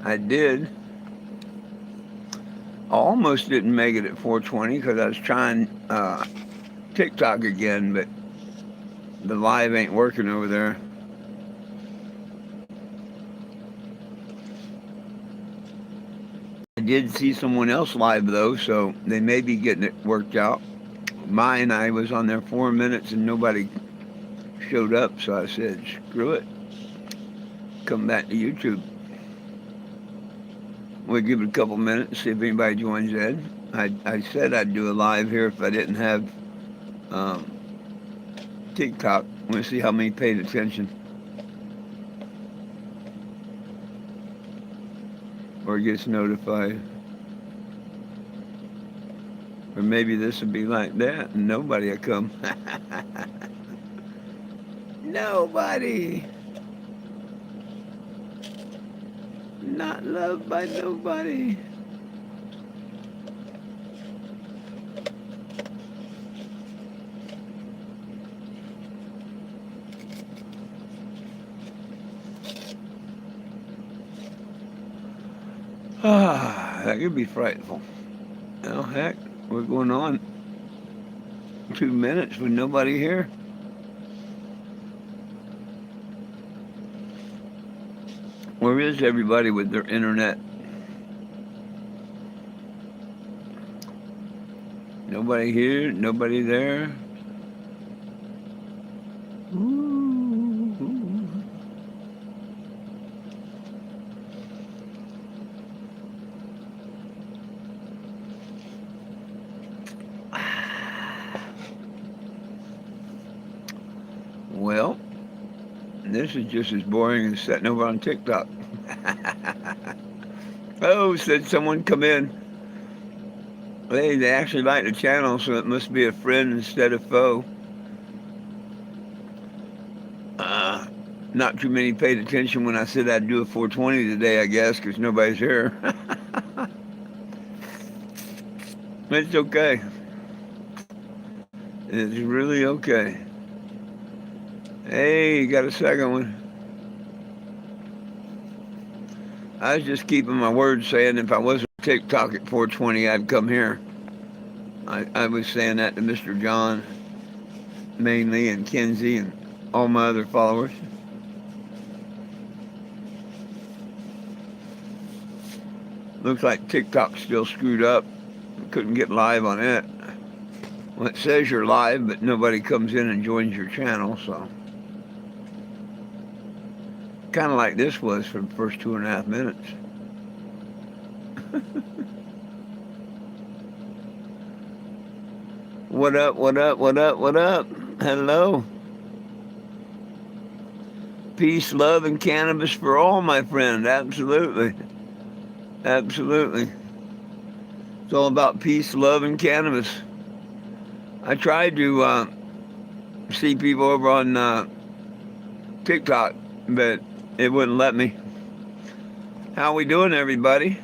I did. I almost didn't make it at 420 because I was trying TikTok again, but the live ain't working over there. I did see someone else live though, so they may be getting it worked out. Mine, I was on there 4 minutes and nobody showed up, so I said, screw it, come back to YouTube. We'll give it a couple minutes, see if anybody joins in. I said I'd do a live here if I didn't have um, TikTok. We'll see how many paid attention or gets notified. Or maybe this will be like that and nobody will come. Nobody. Not loved by nobody. Ah, that could be frightful. Oh, heck, we're going on 2 minutes with nobody here. Where is everybody with their internet? Nobody here, nobody there. Ooh. Well, this is just as boring as sitting over on TikTok. Oh, said someone come in. They actually like the channel, so it must be a friend instead of foe. Uh, Not too many paid attention when I said I'd do a 420 today, I guess, because nobody's here. It's okay. It's really okay. Hey, you got a second one. I was just keeping my word saying if I wasn't on TikTok at 420, I'd come here. I was saying that to Mr. John mainly and Kenzie and all my other followers. Looks like TikTok's still screwed up. Couldn't get live on it. Well, it says you're live, but nobody comes in and joins your channel, so. Kind of like this was for the first 2.5 minutes. What up, what up, what up, what up? Hello. Peace, love, and cannabis for all, my friend. Absolutely. Absolutely. It's all about peace, love, and cannabis. I tried to see people over on TikTok, but it wouldn't let me. How we doing, everybody?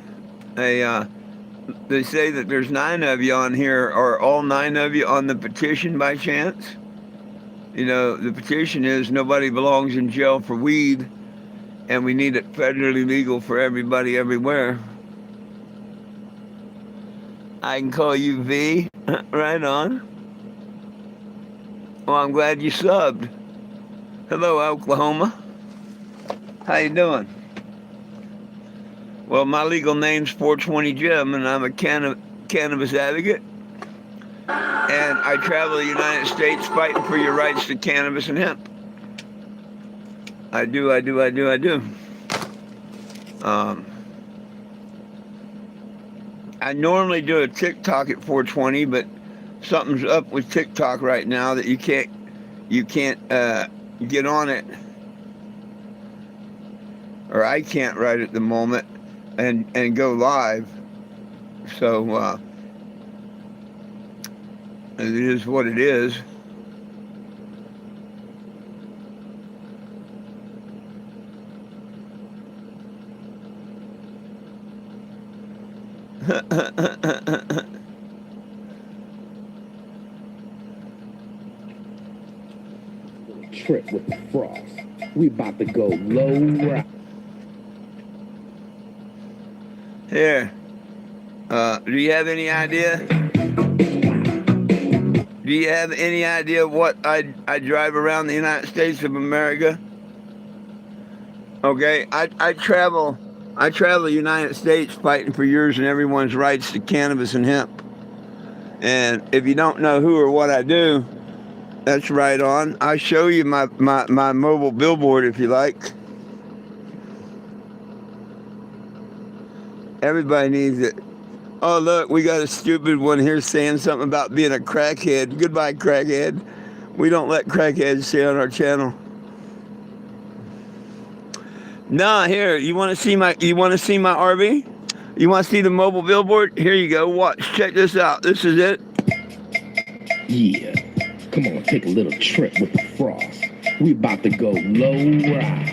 They say that there's 9 of you on here. Are all 9 of you on the petition by chance? You know, the petition is nobody belongs in jail for weed, and we need it federally legal for everybody everywhere. I can call you V. Right on. Well, I'm glad you subbed. Hello, Oklahoma. How you doing? Well, my legal name's 420 Jim, and I'm a cannabis advocate. And I travel the United States fighting for your rights to cannabis and hemp. I do. I normally do a TikTok at 420, but something's up with TikTok right now that you can't get on it, or I can't right at the moment and go live. So it is what it is. Trip with the frost. We about to go low. Here. Do you have any idea? Do you have any idea what I drive around the United States of America? Okay, I travel the United States fighting for yours and everyone's rights to cannabis and hemp. And if you don't know who or what I do, that's right on. I'll show you my mobile billboard if you like. Everybody needs it. Oh, look, we got a stupid one here saying something about being a crackhead. Goodbye, crackhead. We don't let crackheads stay on our channel. Nah, here, you want to see my RV? You want to see the mobile billboard? Here you go. Watch. Check this out. This is it. Yeah. Come on, take a little trip with the frost. We about to go low ride.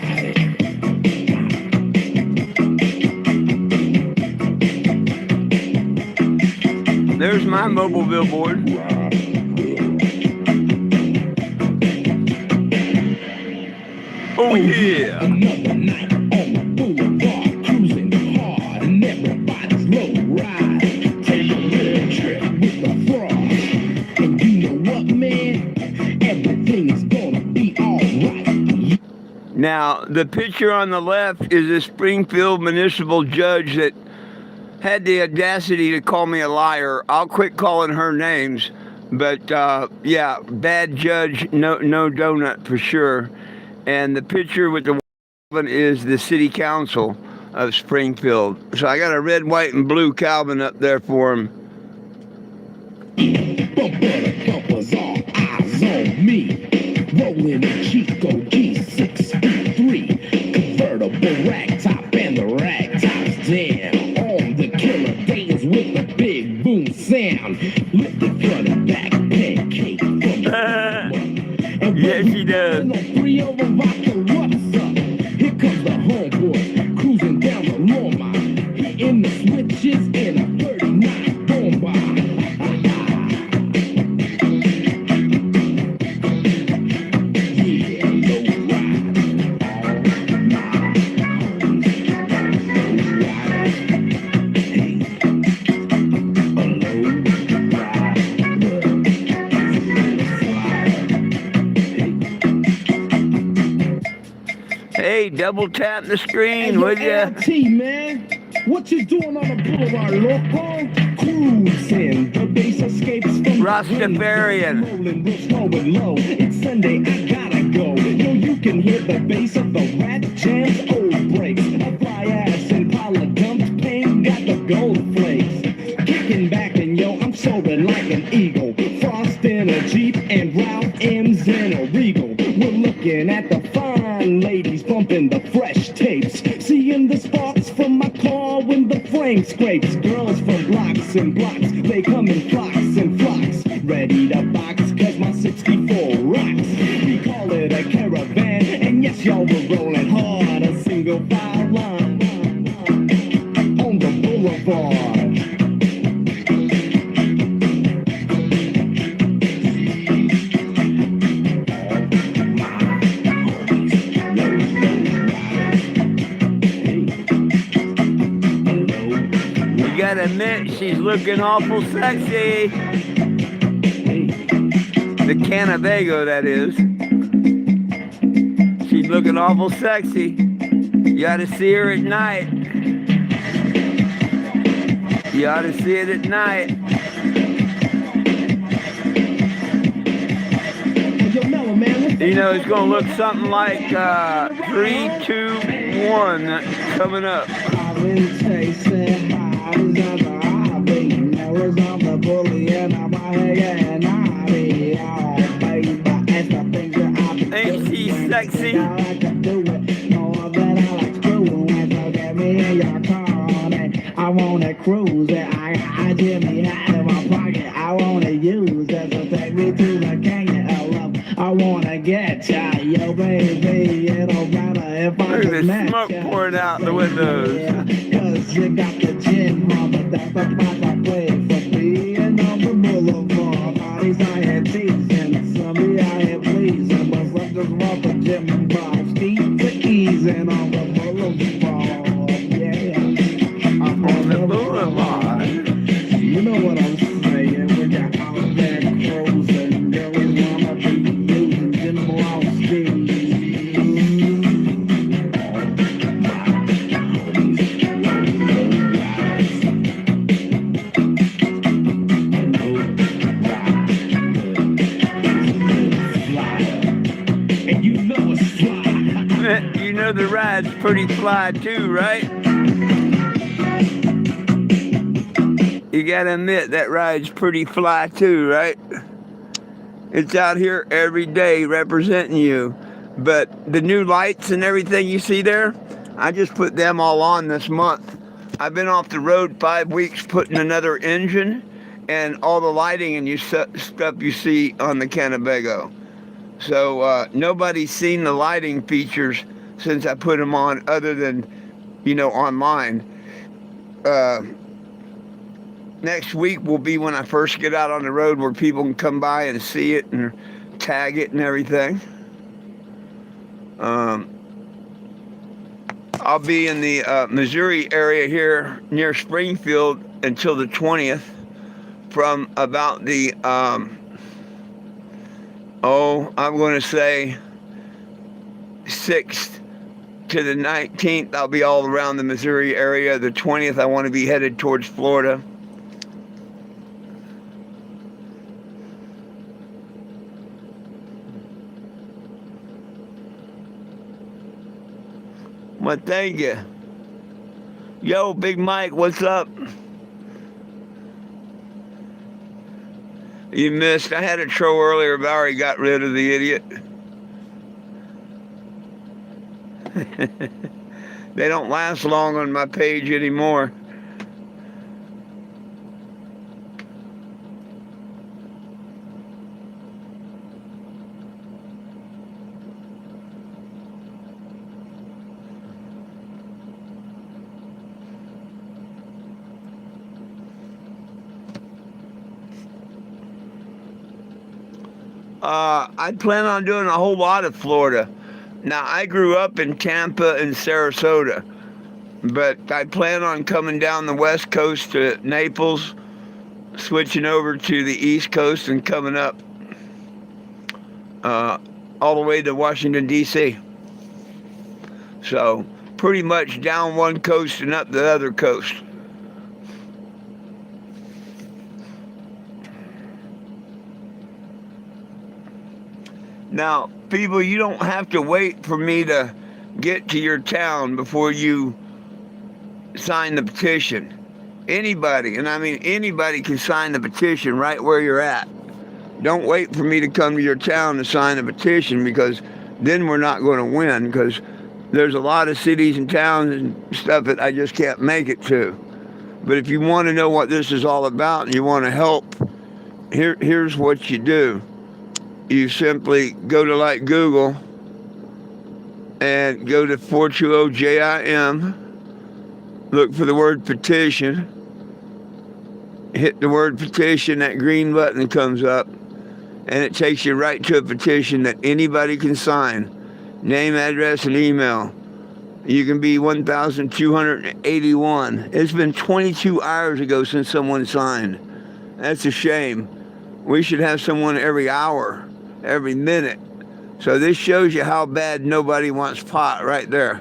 There's my mobile billboard. Oh yeah. Another night on the boulevard, cruising hard, and everybody's low ride. Take a little trip with the frost. And you know what, man? Everything is gonna be alright. Now, the picture on the left is a Springfield municipal judge that had the audacity to call me a liar. I'll quit calling her names, but yeah, bad judge, no donut for sure. And the picture with the is the city council of Springfield. So I got a red, white, and blue Calvin up there for him. Bumpers all eyes on me. Rolling a Chico G653. Convertible rag top and the rag top's down. On the killer days with the big boom sound. Lifted front and back pancake from the Yes, he does. Three over vodka, what's up? Here comes the homeboy cruising down the Loma, hitting the switches in a 39 bomba. Yeah, low ride. Hey, double tap the screen, would ya? LT, man. What you doing on the boulevard, loco? Cruising. The bass escapes from Rastafarian. Rolling, we're slow and low. It's Sunday, I gotta go. Yo, you can hear the bass of the rat jams, old breaks. A fly ass and pile of dumped pain, got the gold flakes. Kicking back and yo, I'm soaring like an eagle. Frost in a Jeep and Ralph M's in a Regal. We're looking at the fine ladies bumping the fresh tapes. Seeing the sparks from my car when the flame scrapes. Girls from blocks and blocks, they come in flocks and flocks. Ready to box, cause my 64 rocks. We call it a caravan, and yes, y'all, we're rolling hard. A single file line on the boulevard. Gotta admit, she's looking awful sexy. The Cannebago, that is. She's looking awful sexy. You ought to see her at night. You ought to see it at night. You know, it's gonna look something like 3, 2, 1 coming up. Ain't she sexy? I wanna cruise it. I Jimmy hat in my pocket. I wanna use it to take me to the canyon of love. I wanna get ya, yo baby. It don't matter if I Look at can the match smoke ya. pouring out the windows. Yeah, cause you got the gin, mama. That's the price I pay for being on the boulevard. All these INTs and some I ain't pleasing, but some just want the gym vibes. Steep for easing on the boulevard. Yeah. pretty fly too, right? You gotta admit that ride's pretty fly too, right? It's out here every day representing you. But the new lights and everything you see there, I just put them all on this month. I've been off the road 5 weeks putting another engine and all the lighting and stuff you see on the Kennebago. So nobody's seen the lighting features since I put them on, other than, online. Next week will be when I first get out on the road, where people can come by and see it and tag it and everything. I'll be in the Missouri area here near Springfield until the 20th, from about the, I'm going to say 6th to the 19th. I'll be all around the Missouri area. The 20th, I want to be headed towards Florida. Well, thank you. Yo, Big Mike, what's up? You missed. I had a troll earlier. Valerie got rid of the idiot. They don't last long on my page anymore. I plan on doing a whole lot of Florida. Now, I grew up in Tampa and Sarasota, but I plan on coming down the West Coast to Naples, switching over to the East Coast, and coming up all the way to Washington, D.C. So, pretty much down one coast and up the other coast. Now, people, you don't have to wait for me to get to your town before you sign the petition. Anybody, and I mean anybody, can sign the petition right where you're at. Don't wait for me to come to your town to sign the petition, because then we're not going to win, because there's a lot of cities and towns and stuff that I just can't make it to. But if you want to know what this is all about and you want to help, here's what you do. You simply go to Google and go to 420JIM, look for the word petition, hit the word petition, that green button comes up, and it takes you right to a petition that anybody can sign. Name, address, and email. You can be 1,281. It's been 22 hours ago since someone signed. That's a shame. We should have someone every hour, every minute. So this shows you how bad nobody wants pot right there.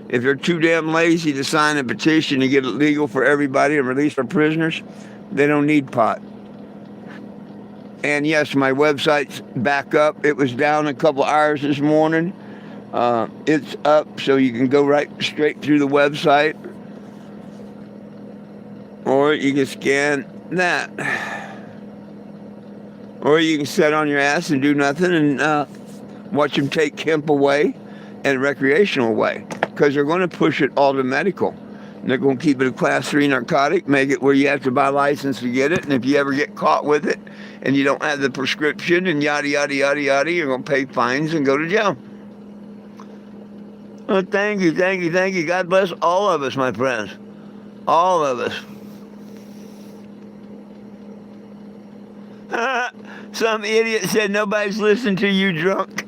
If they're too damn lazy to sign a petition to get it legal for everybody and release our prisoners, they don't need pot. And yes, my website's back up. It was down a couple hours this morning. It's up, so you can go right straight through the website, or you can scan that. Or you can sit on your ass and do nothing and watch them take hemp away and recreational away, because they're going to push it all to medical. They're going to keep it a class 3 narcotic, make it where you have to buy a license to get it, and if you ever get caught with it and you don't have the prescription and yada, yada, yada, yada, you're going to pay fines and go to jail. Well, thank you, thank you, thank you. God bless all of us, my friends. All of us. Some idiot said nobody's listening to you drunk.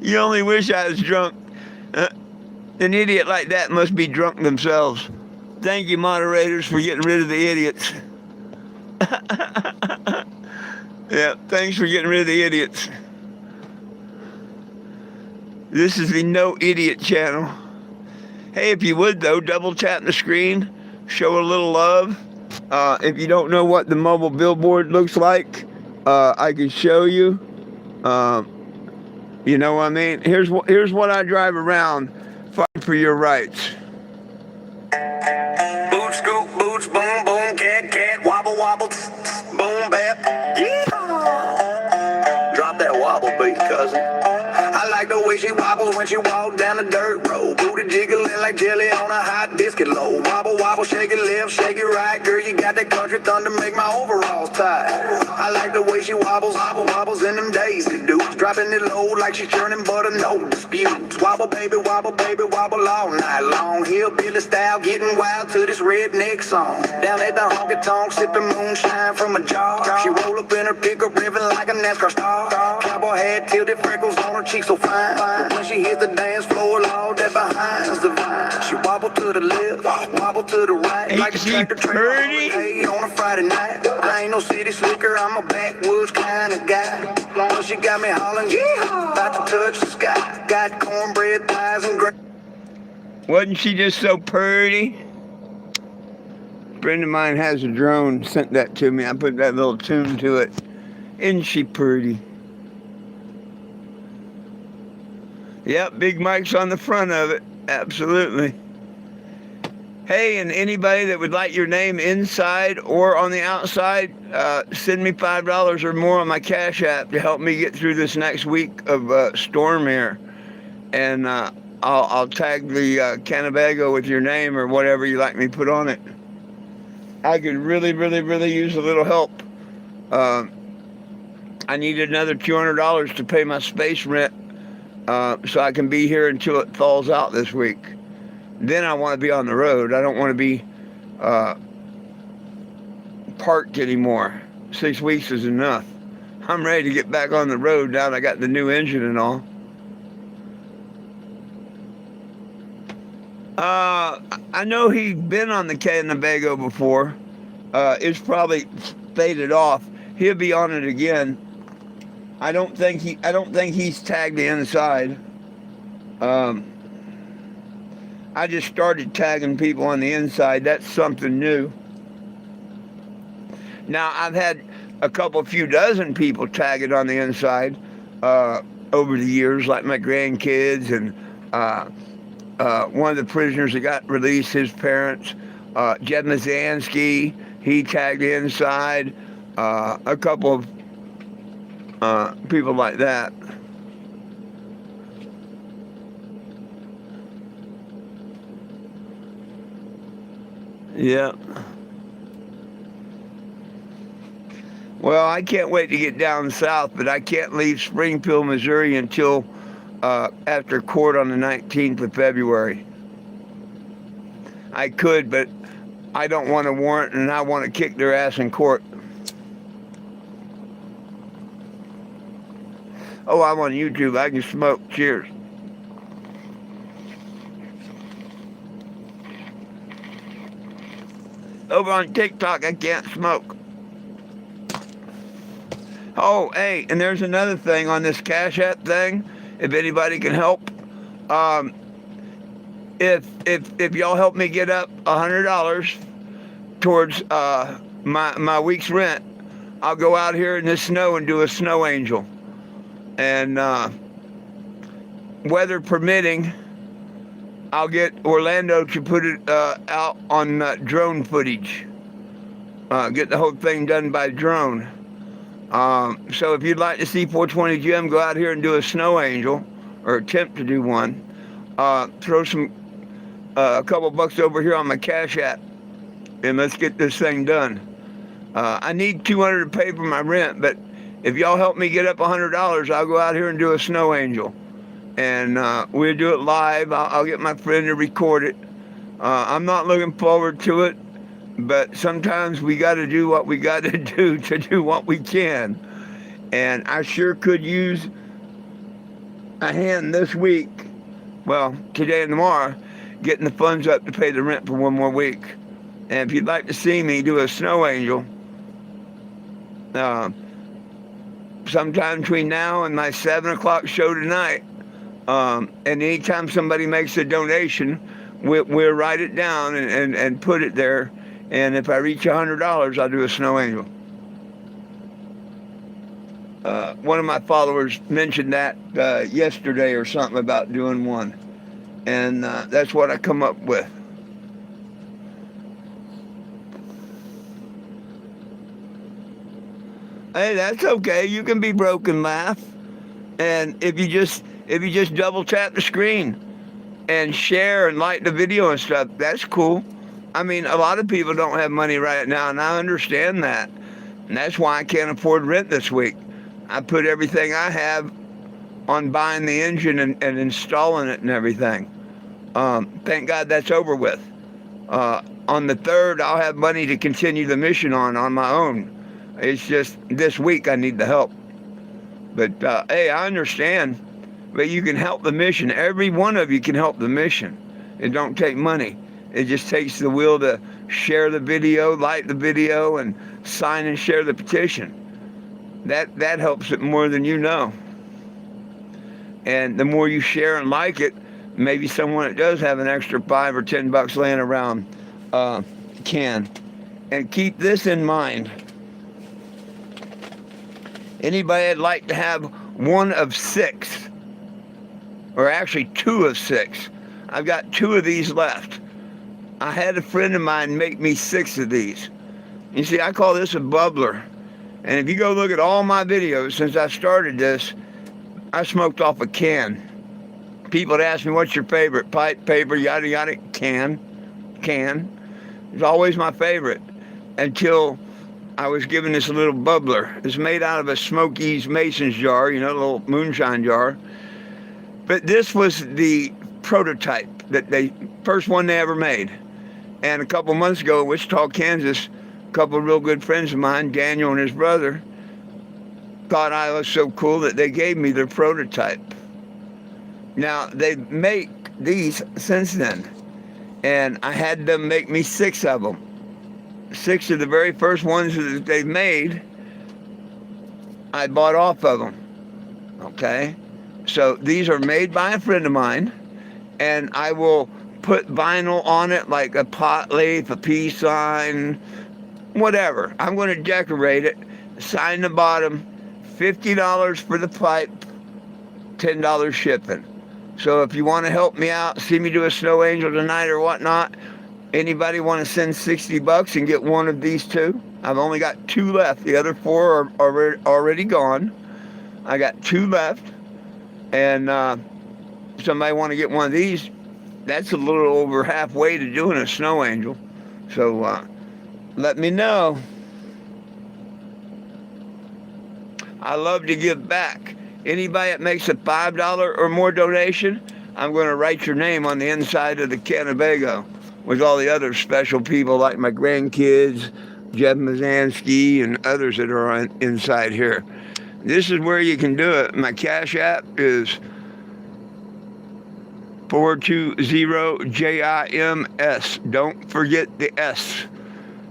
You only wish I was drunk. An idiot like that must be drunk themselves. Thank you, moderators, for getting rid of the idiots. Yeah, thanks for getting rid of the idiots. This is the No Idiot channel. Hey, if you would, though, double tap the screen, show a little love. If you don't know what the mobile billboard looks like, I can show you. You know what I mean? Here's what I drive around. 5% for your rights. Boot scoop, boots, boom, boom, cat, cat, wobble, wobble, boom, bap. Yeah. Drop that wobble beat, cousin. I like the way she wobbles when she walks down the dirt road. Booty jiggling like jelly on a hot biscuit load. Wobble, wobble, shake it left, shake it right. Girl, you got that country thunder, make my overalls tight. I like the way she wobbles, wobbles in them Daisy Dukes. Dropping it low like she's churning butter, no disputes. Wobble, baby, wobble all night long. Hillbilly style, getting wild to this redneck song. Down at the honky-tonk, sipping moonshine from a jar. She roll up in her pickup, ribbon like a NASCAR star. Cowboy hat, tilted freckles on her cheeks so fine. When she hits the dance floor, all that behind's divine. She wobble to the left, wobble to the right, like a tractor trailer on a Friday night. I ain't no city slicker, I'm a backwoods kind of guy. Long as she got me hollering, yeah, about to touch the sky. Got cornbread thighs and gravy. Wasn't she just so pretty? A friend of mine has a drone, sent that to me. I put that little tune to it. Isn't she pretty? Yep, Big Mike's on the front of it. Absolutely. Hey, and anybody that would like your name inside or on the outside, send me $5 or more on my Cash App to help me get through this next week of storm here. And I'll tag the Cannebago with your name or whatever you like me to put on it. I could really, really, really use a little help. I need another $200 to pay my space rent so I can be here until it thaws out this week. Then I want to be on the road. I don't want to be parked anymore. 6 weeks is enough. I'm ready to get back on the road now that I got the new engine and all. I know he's been on the Cannebago before. It's probably faded off. He'll be on it again. I don't think he's tagged the inside. I just started tagging people on the inside. That's something new. Now I've had a few dozen people tag it on the inside over the years, like my grandkids and one of the prisoners that got released, his parents, Jed Mazansky, he tagged the inside. A couple of people like that. Yeah. Well, I can't wait to get down south, but I can't leave Springfield, Missouri until after court on the 19th of February. I could, but I don't want a warrant, and I want to kick their ass in court. Oh, I'm on YouTube. I can smoke. Cheers. Over on TikTok, I can't smoke. Oh, hey, and there's another thing on this Cash App thing. If anybody can help, if y'all help me get up $100 towards my week's rent, I'll go out here in the snow and do a snow angel. And weather permitting, I'll get Orlando to put it out on drone footage. Get the whole thing done by drone. So if you'd like to see 420 Jim go out here and do a snow angel, or attempt to do one, throw a couple bucks over here on my Cash App, and let's get this thing done. I need $200 to pay for my rent, but if y'all help me get up $100, I'll go out here and do a snow angel. And we'll do it live. I'll get my friend to record it. I'm not looking forward to it, but sometimes we got to do what we got to do what we can. And I sure could use a hand this week, well, today and tomorrow, getting the funds up to pay the rent for one more week. And if you'd like to see me do a snow angel, sometime between now and my 7 o'clock show tonight, and anytime somebody makes a donation, we'll write it down and put it there. And if I reach $100, I'll do a snow angel. One of my followers mentioned that yesterday or something about doing one. And that's what I come up with. Hey, that's okay. You can be broke and laugh. And if you just double tap the screen and share and like the video and stuff, that's cool. I mean, a lot of people don't have money right now, and I understand that. And that's why I can't afford rent this week. I put everything I have on buying the engine and installing it and everything. Thank God that's over with. On the 3rd, I'll have money to continue the mission on my own. It's just this week I need the help. But hey, I understand. But you can help the mission. Every one of you can help the mission. It don't take money. It just takes the will to share the video, like the video, and sign and share the petition. That helps it more than you know. And the more you share and like it, maybe someone that does have an extra $5 or $10 laying around can. And keep this in mind. Anybody that'd like to have one of 6, or actually 2 of 6. I've got 2 of these left. I had a friend of mine make me 6 of these. You see, I call this a bubbler. And if you go look at all my videos since I started this, I smoked off a can. People would ask me, what's your favorite? Pipe, paper, yada, yada, can. It's always my favorite. Until I was given this little bubbler. It's made out of a Smokies Mason's jar, you know, a little moonshine jar. But this was the prototype, first one they ever made. And a couple months ago in Wichita, Kansas, a couple of real good friends of mine, Daniel and his brother, thought I was so cool that they gave me their prototype. Now, they make these since then. And I had them make me 6 of them. 6 of the very first ones that they made, I bought off of them. Okay? So these are made by a friend of mine, and I will put vinyl on it like a pot leaf, a peace sign, whatever. I'm going to decorate it, sign the bottom, $50 for the pipe, $10 shipping. So if you want to help me out, see me do a snow angel tonight or whatnot, anybody want to send $60 and get one of these 2? I've only got 2 left. The other 4 are already gone. I got 2 left. And somebody want to get one of these, that's a little over halfway to doing a snow angel. So let me know. I love to give back. Anybody that makes a $5 or more donation, I'm going to write your name on the inside of the Cannebago with all the other special people like my grandkids, Jeff Mazansky, and others that are inside here. This is where you can do it. My Cash App is 420JIMS. Don't forget the S.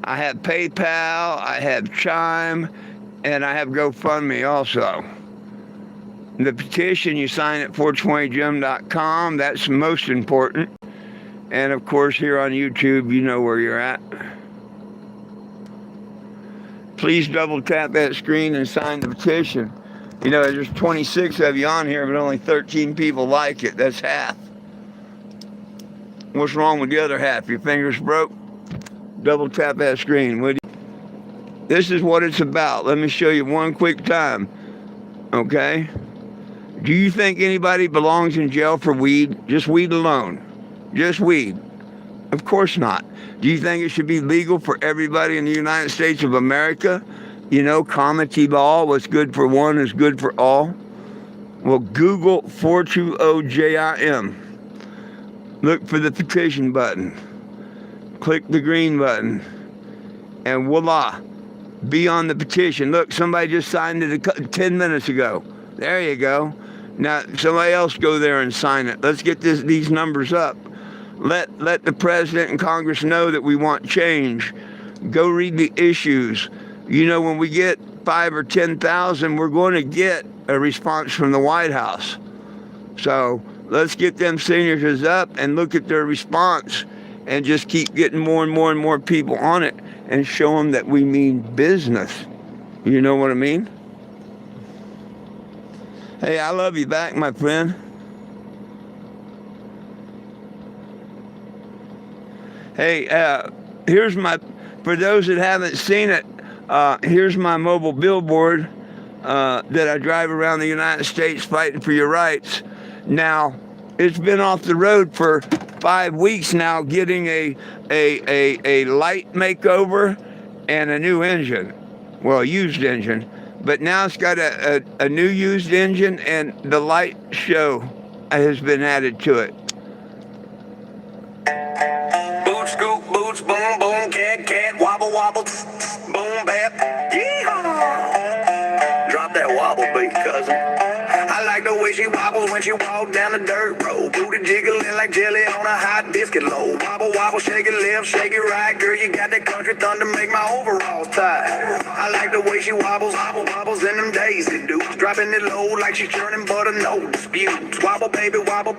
I have PayPal, I have Chime, and I have GoFundMe also. The petition you sign at 420jim.com. That's most important. And of course, here on YouTube, you know where you're at. Please double tap that screen and sign the petition. You know, there's 26 of you on here, but only 13 people like it. That's half. What's wrong with the other half? Your fingers broke? Double tap that screen, would you? This is what it's about. Let me show you one quick time. Okay? Do you think anybody belongs in jail for weed? Just weed alone. Just weed. Of course not. Do you think it should be legal for everybody in the United States of America? You know, comity law, what's good for one is good for all. Well, Google 420JIM. Look for the petition button. Click the green button. And voila. Be on the petition. Look, somebody just signed it 10 minutes ago. There you go. Now, somebody else go there and sign it. Let's get these numbers up. Let the president and Congress know that we want change. Go read the issues. You know, when we get 5 or 10,000, we're going to get a response from the White House. So let's get them signatures up and look at their response and just keep getting more and more and more people on it and show them that we mean business. You know what I mean? Hey, I love you back, my friend. Hey, here's for those that haven't seen it, here's my mobile billboard that I drive around the United States fighting for your rights. Now, it's been off the road for 5 weeks now, getting a light makeover and a new engine. Well, a used engine. But now it's got a new used engine, and the light show has been added to it. Boot scoop, boots, boom, boom, cat, wobble, wobble, boom, bap, yeehaw. Drop that wobble beat, cousin. I like the way she wobbles when she walk down the dirt road. Booty jiggling like jelly on a hot biscuit load. Wobble, wobble, shake it left, shake it right. Girl, you got that country thunder, make my overalls tight. I like the way she wobbles, wobbles in them daisy dukes. Dropping it low like she's churning butter, no disputes. Wobble, baby, wobble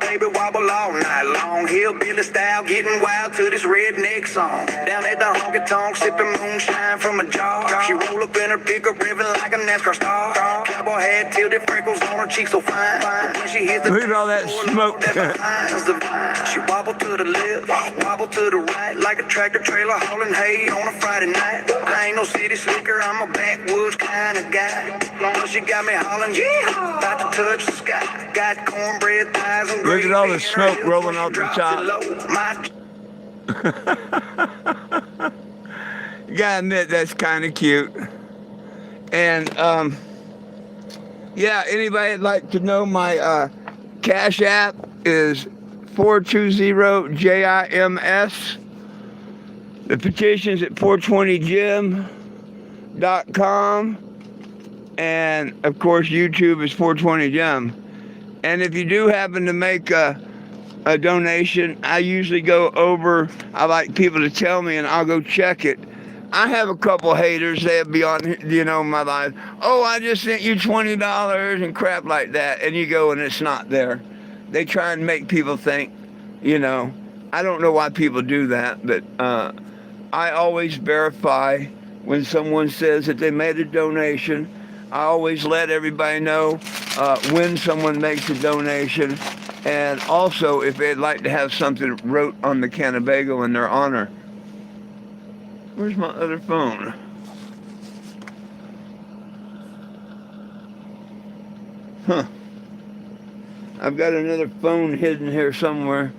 all night long. Hillbilly style, getting wild to this redneck song. Down at the honky tonk, sipping moonshine from a jar. She roll up in her pickup, revving like a NASCAR star. Cowboy hat, tilted freckles on her cheeks so fine. When she hits the Look at all that smoke. she wobble to the left, wobble to the right, like a tractor trailer hauling hay on a Friday night. I ain't no city slicker, I'm a backwoods kind of guy. Long as she got me hollering, yeah, about to touch the sky. Got cornbread thighs and Look at all the gravy, smoke and rolling off the drops top. it low. My You gotta admit, that's kind of cute. And, yeah, anybody would like to know, my Cash App is 420-JIMS. The petition's at 420jim.com. And, of course, YouTube is 420jim. And if you do happen to make a donation, I usually go over, I like people to tell me, and I'll go check it. I have a couple haters, they'll be on, my live, oh, I just sent you $20 and crap like that, and you go and it's not there. They try and make people think, I don't know why people do that, but I always verify when someone says that they made a donation. I always let everybody know when someone makes a donation, and also if they'd like to have something wrote on the Cannebago in their honor. Where's my other phone? Huh. I've got another phone hidden here somewhere.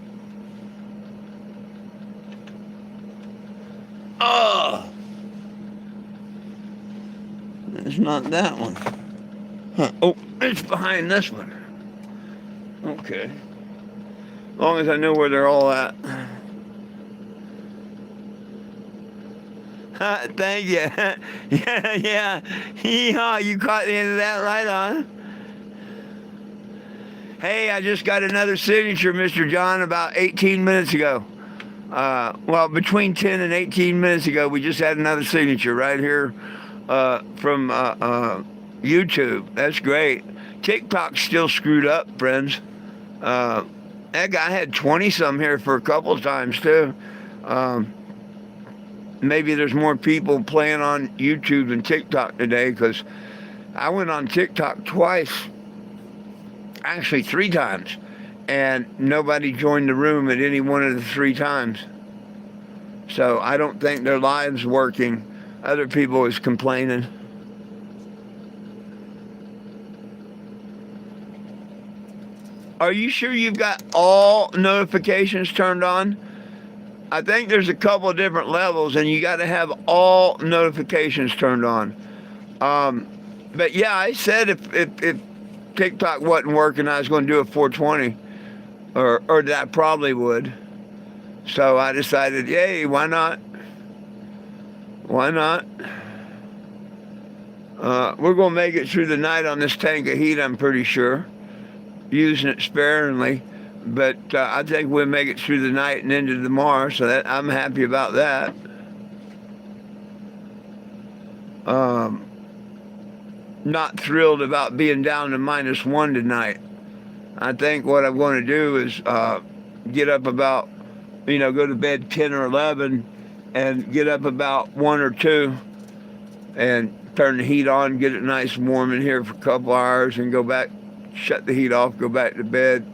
Oh! It's not that one. Huh. Oh, it's behind this one. Okay. As long as I know where they're all at. Thank you. yeah. Yeehaw, you caught the end of that right on. Hey, I just got another signature, Mr. John, about 18 minutes ago. Well, between 10 and 18 minutes ago, we just had another signature right here from YouTube. That's great. TikTok's still screwed up, friends. That guy had 20-some here for a couple of times, too. Maybe there's more people playing on YouTube than TikTok today, because I went on TikTok twice, actually 3 times, and nobody joined the room at any one of the 3 times. So I don't think their live's working. Other people is complaining. Are you sure you've got all notifications turned on? I think there's a couple of different levels, and you got to have all notifications turned on. But yeah, I said if TikTok wasn't working, I was going to do a 420, or that I probably would. So I decided, yay, why not? Why not? We're going to make it through the night on this tank of heat, I'm pretty sure. Using it sparingly. But I think we'll make it through the night and into tomorrow, so that I'm happy about that. Not thrilled about being down to -1 tonight. I think what I'm going to do is get up about, go to bed 10 or 11 and get up about 1 or 2 and turn the heat on, get it nice and warm in here for a couple hours, and go back, shut the heat off, go back to bed.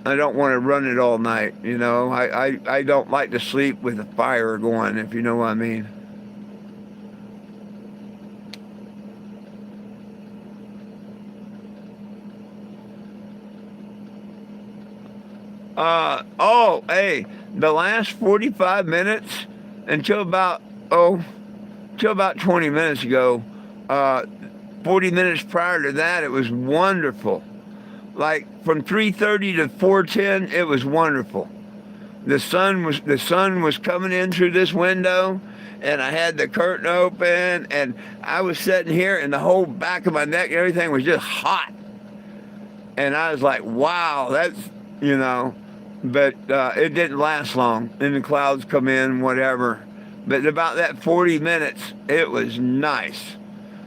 I don't want to run it all night, you know. I don't like to sleep with a fire going, if you know what I mean. Hey, the last 45 minutes until about, till about 20 minutes ago, 40 minutes prior to that, it was wonderful. Like from 3:30 to 4:10, it was wonderful. The sun was coming in through this window, and I had the curtain open, and I was sitting here, and the whole back of my neck and everything was just hot. And I was like, wow, that's, you know, but it didn't last long. And the clouds come in, whatever. But about that 40 minutes, it was nice.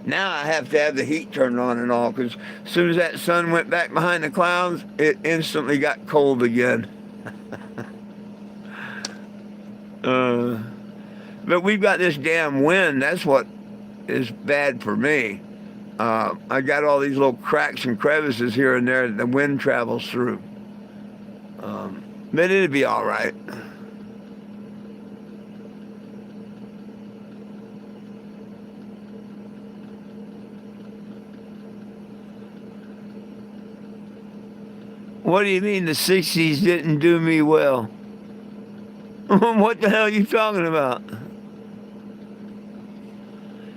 Now I have to have the heat turned on and all, because as soon as that sun went back behind the clouds, it instantly got cold again. But we've got this damn wind. That's what is bad for me. I got all these little cracks and crevices here and there that the wind travels through. But it'll be all right. What do you mean the 60s didn't do me well? What the hell are you talking about?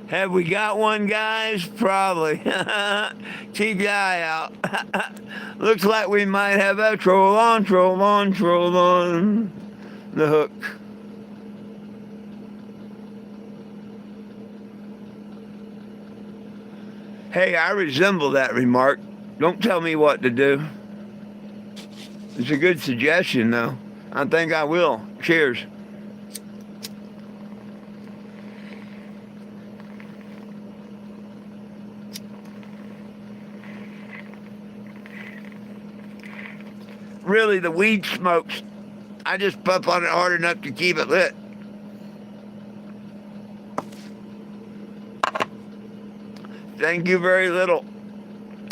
Have we got one, guys? Probably. Keep your eye out. Looks like we might have a troll on the hook. Hey, I resemble that remark. Don't tell me what to do. It's a good suggestion, though. I think I will. Cheers. Really, the weed smokes, I just puff on it hard enough to keep it lit. Thank you very little.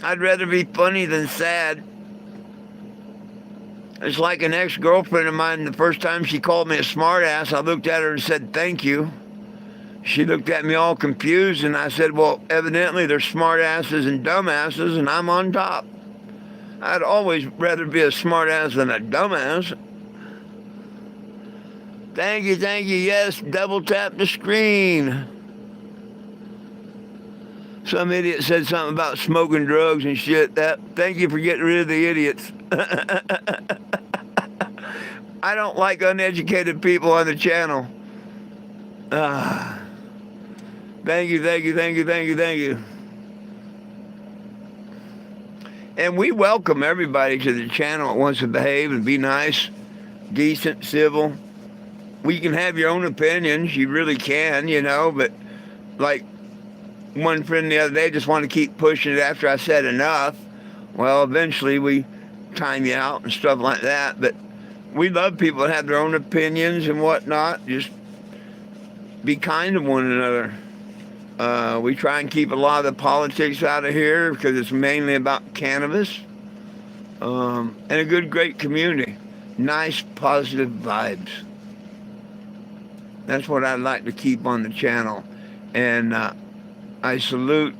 I'd rather be funny than sad. It's like an ex-girlfriend of mine, the first time she called me a smartass, I looked at her and said, thank you. She looked at me all confused, and I said, well, evidently there's smartasses and dumbasses, and I'm on top. I'd always rather be a smartass than a dumbass. Thank you, yes, double tap the screen. Some idiot said something about smoking drugs and shit. Thank you for getting rid of the idiots. I don't like uneducated people on the channel. Thank you. And we welcome everybody to the channel that wants to behave and be nice, decent, civil. Well, you can have your own opinions. You really can, you know, but like one friend the other day just wanted to keep pushing it after I said enough. Well, eventually we time you out and stuff like that. But we love people that have their own opinions and whatnot. Just be kind to one another. We try and keep a lot of the politics out of here because it's mainly about cannabis. And a good, great community. Nice, positive vibes. That's what I'd like to keep on the channel. And I salute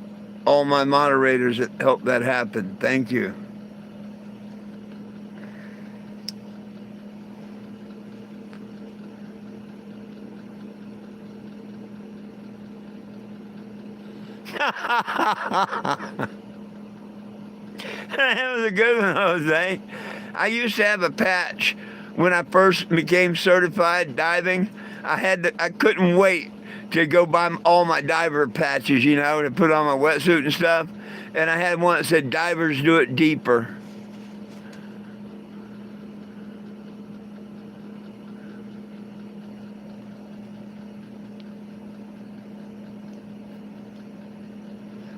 all my moderators that helped that happen. Thank you. That was a good one, Jose. I used to have a patch when I first became certified diving. I couldn't wait to go buy all my diver patches, you know, to put on my wetsuit and stuff. And I had one that said, divers do it deeper.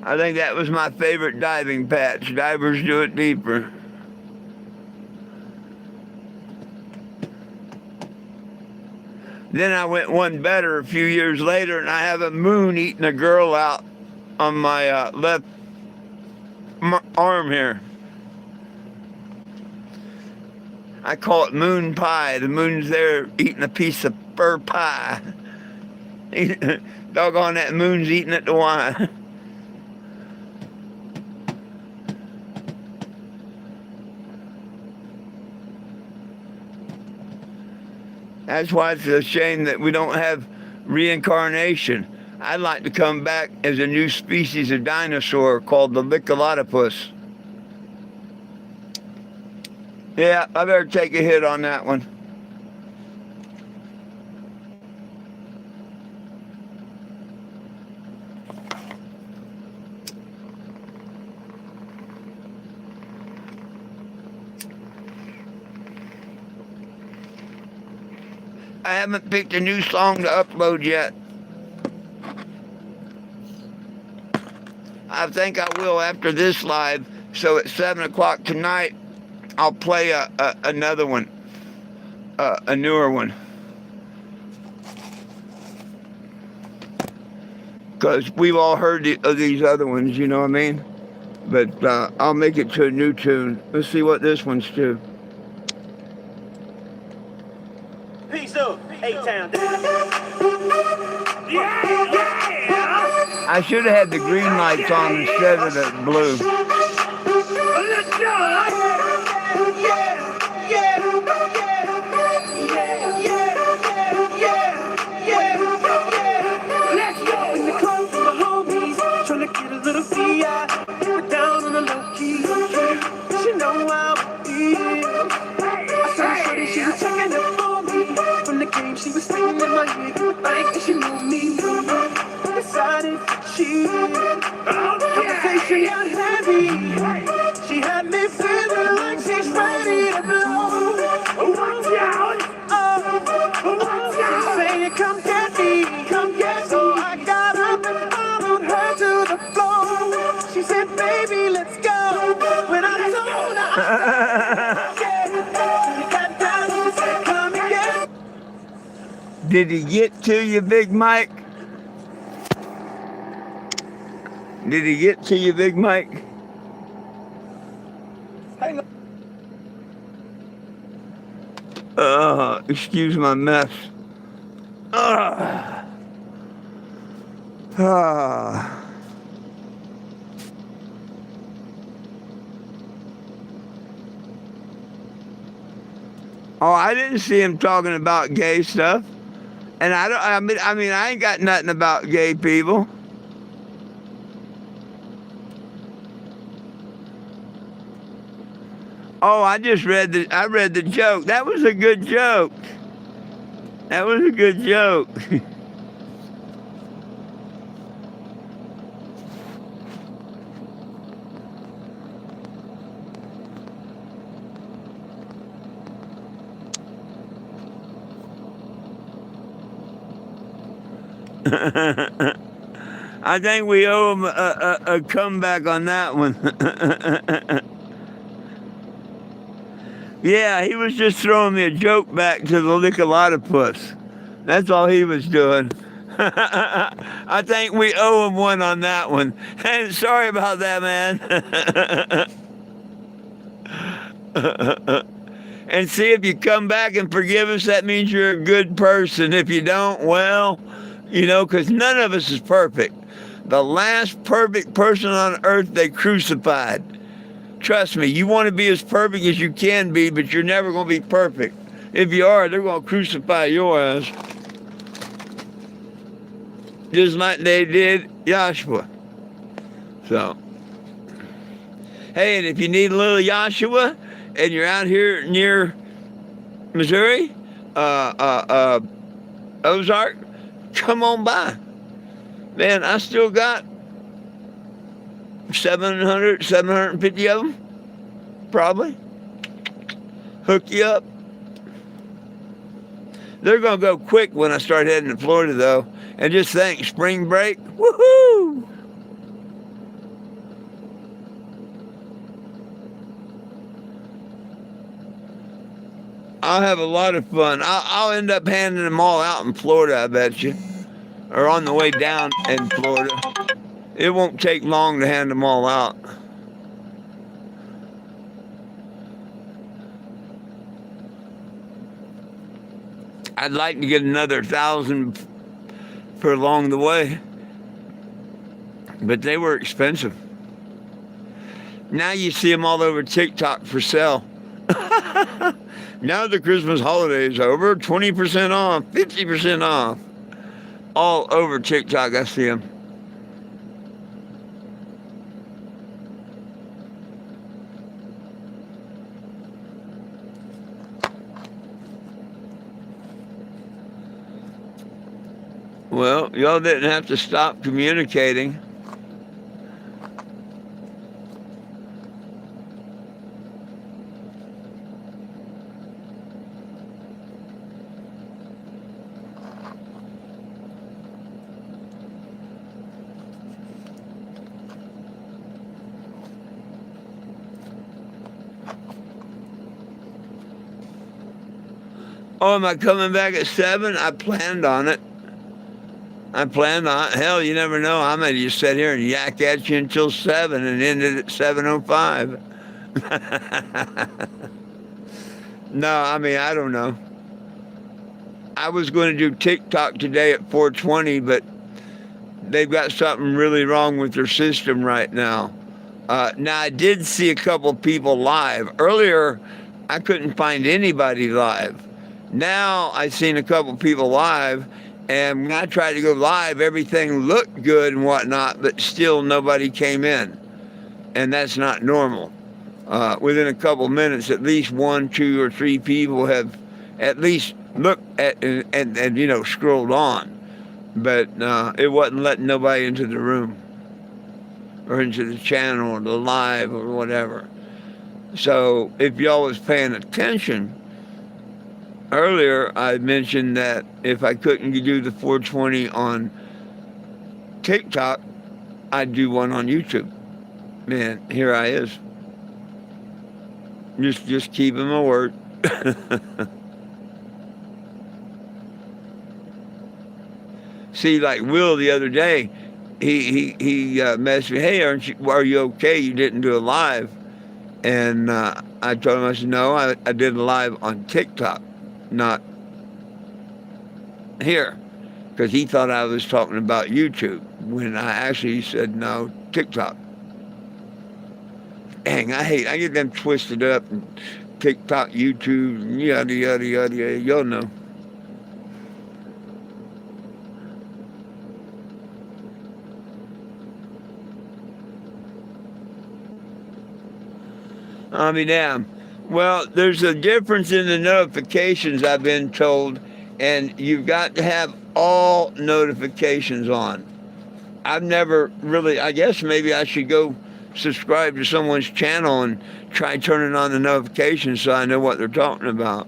I think that was my favorite diving patch. Divers do it deeper. Then I went one better a few years later, and I have a moon eating a girl out on my left arm here. I call it moon pie. The moon's there eating a piece of fur pie. Doggone that moon's eating it to why. That's why it's a shame that we don't have reincarnation. I'd like to come back as a new species of dinosaur called the Licholotopus. Yeah, I better take a hit on that one. I haven't picked a new song to upload yet. I think I will after this live. So at 7 o'clock tonight, I'll play another one, a newer one. Because we've all heard of these other ones, you know what I mean? But I'll make it to a new tune. Let's see what this one's to. Peace up, A-Town. I should have had the green lights on instead of the blue. Let's go! Let's go! In the club with my homies, trying to get a little VI. We're down on the low key. She know how I feel. I saw her shorty, she was checking up on me. From the game, she was singing in my head. Like she knew me. Decided she conversation got heavy. She had me feeling like she's ready to blow. Watch out! Watch out! She's saying, come get me, come get me. So I got up and followed her to the floor. She said, baby, let's go. When I told her, she got down and said, come and get me. Did he get to you, Big Mike? Did he get to you, Big Mike? Hang on. Excuse my mess. Ah. Oh, I didn't see him talking about gay stuff. And I mean, I ain't got nothing about gay people. Oh, I read the joke. That was a good joke. That was a good joke. I think we owe him a comeback on that one. Yeah, he was just throwing me a joke back to the Licholotopus. That's all he was doing. I think we owe him one on that one. And sorry about that, man. And see, if you come back and forgive us, that means you're a good person. If you don't, well, you know, because none of us is perfect. The last perfect person on earth they crucified. Trust me, you want to be as perfect as you can be, but you're never going to be perfect. If you are, they're going to crucify your ass. Just like they did Joshua. So, hey, and if you need a little Joshua, and you're out here near Missouri, Ozark, come on by. Man, I still got 750 of them, probably. Hook you up. They're going to go quick when I start heading to Florida, though. And just think, spring break, woohoo! I'll have a lot of fun. I'll end up handing them all out in Florida, I bet you. Or on the way down in Florida. It won't take long to hand them all out. I'd like to get another 1,000 for along the way, but they were expensive. Now you see them all over TikTok for sale. Now the Christmas holiday is over, 20% off, 50% off. All over TikTok, I see them. Well, y'all didn't have to stop communicating. Oh, am I coming back at 7? I planned on it. Hell, you never know. I may just sit here and yak at you until 7 and end it at 7:05. No, I mean, I don't know. I was going to do TikTok today at 4:20, but they've got something really wrong with their system right now. Now, I did see a couple people live. Earlier, I couldn't find anybody live. Now, I've seen a couple people live, and when I tried to go live, everything looked good and whatnot, but still nobody came in. And that's not normal. Within a couple minutes, at least 1, 2, or 3 people have at least looked at and you know, scrolled on. But it wasn't letting nobody into the room or into the channel or the live or whatever. So if y'all was paying attention, earlier I mentioned that if I couldn't do the 420 on TikTok, I'd do one on YouTube. Man, here I is. Just keeping my word. See, like Will the other day, he messaged me, hey, are you okay? You didn't do a live. And I told him, I said, no, I did a live on TikTok, not here. Because he thought I was talking about YouTube, when I actually said, no, TikTok. Dang, I get them twisted up, and TikTok, YouTube, yada, yada, yada, yada, y'all know. I'll be damned. Well, there's a difference in the notifications, I've been told, and you've got to have all notifications on. I've never really, I guess maybe I should go subscribe to someone's channel and try turning on the notifications so I know what they're talking about.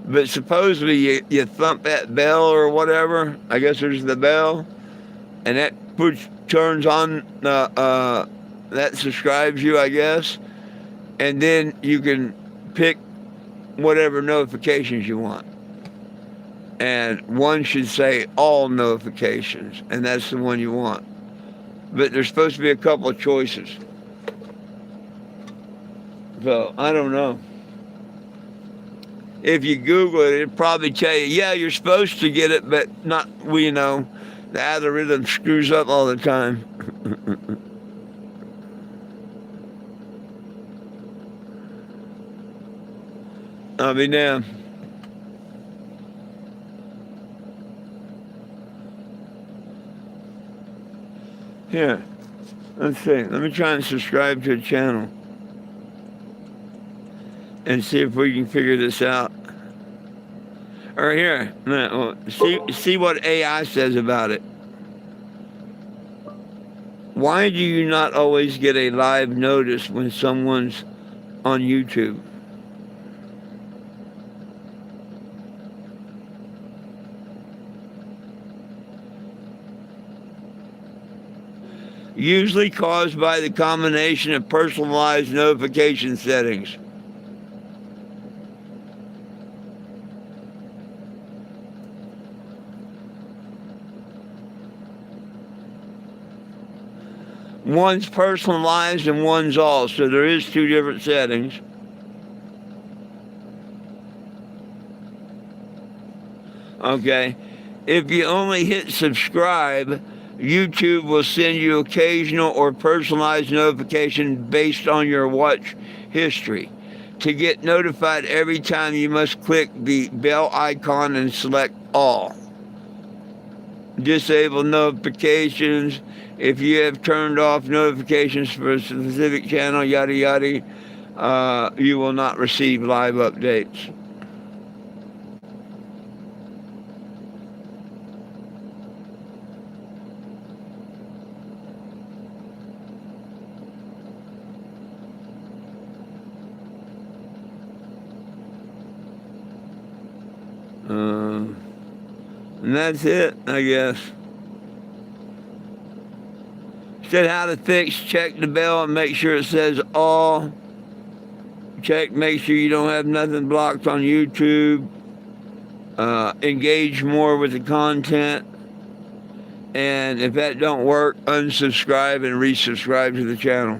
But supposedly you thump that bell or whatever, I guess there's the bell, and that turns on, that subscribes you, I guess. And then you can pick whatever notifications you want. And one should say all notifications, and that's the one you want. But there's supposed to be a couple of choices. So, I don't know. If you Google it, it'll probably tell you, yeah, you're supposed to get it, but not, you know, the algorithm screws up all the time. I'll be damned. Here, let's see. Let me try and subscribe to a channel and see if we can figure this out. Or here, see what AI says about it. Why do you not always get a live notice when someone's on YouTube? Usually caused by the combination of personalized notification settings. One's personalized and one's all, so there is 2 different settings. Okay? If you only hit subscribe, YouTube will send you occasional or personalized notification based on your watch history. To get notified every time, you must click the bell icon and select all. Disable notifications. If you have turned off notifications for a specific channel, yada yada, you will not receive live updates. And that's it, I guess. Said how to fix, check the bell and make sure it says all. Check, make sure you don't have nothing blocked on YouTube. Engage more with the content. And if that don't work, unsubscribe and resubscribe to the channel.